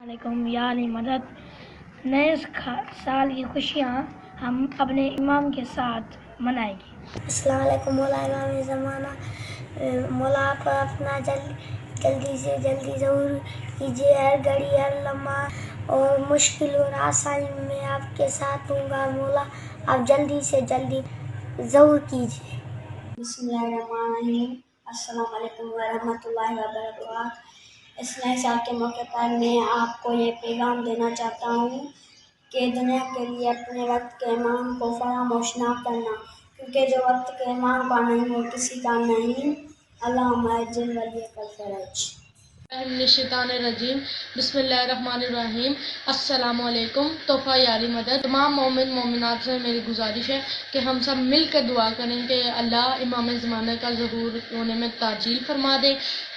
علیکم یا علی مدد۔ نئے سال کی خوشیاں ہم اپنے امام کے ساتھ منائیں گے۔ السلام علیکم مولا امام زمانہ، مولا آپ اپنا جلدی سے جلدی ظہور کیجیے، ہر گھڑی ہر لمحہ اور مشکل اور آسانی میں آپ کے ساتھ ہوں گا، مولا آپ جلدی سے جلدی ظہور کیجیے۔ بسم اللہ الرحمن الرحیم، السلام علیکم ورحمۃ اللہ وبرکاتہ۔ اس نئے سال کے موقع پر میں آپ کو یہ پیغام دینا چاہتا ہوں کہ دنیا کے لیے اپنے وقت کے امام کو فراموش نہ کرنا، کیونکہ جو وقت کے امام کا نہیں وہ کسی کا نہیں۔ اللہم اجل ولیک الفرج۔ من الشیطان الرجیم، بسم اللہ الرحمن الرحیم۔ السلام علیکم۔ تحفہ یاری مدد۔ تمام مومن مومنات سے میری گزارش ہے کہ ہم سب مل کے دعا کریں کہ اللہ امام زمانہ کا ظہور ہونے میں تعجیل فرما دے،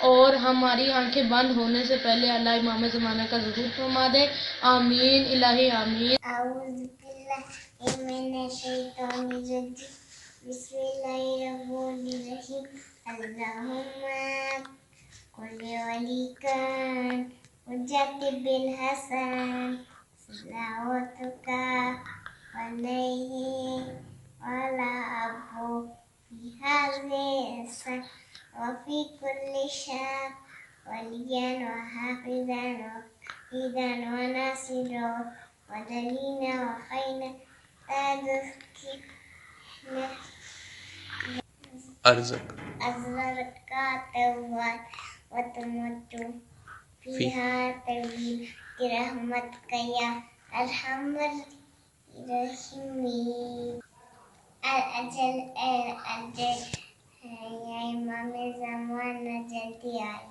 اور ہماری آنکھیں بند ہونے سے پہلے اللہ امام زمانہ کا ظہور فرما دے۔ آمین الہی آمین۔ اعوذ باللہ من الشیطان الرجیم، بسم اللہ الرحمن الرحیم۔ اللہم قل ولیک حجت بالحسن صلواتک علیہ وعلی ابو فی هذه وفی کل شہر ولیا وحافظا وقیدا وناصرا ودلیلا وخینا أزرق توبات وتمت فيها طويل برحمتك يا أرحم الراحمين۔ الأجل يا إمام زمانہ جلدی آئے۔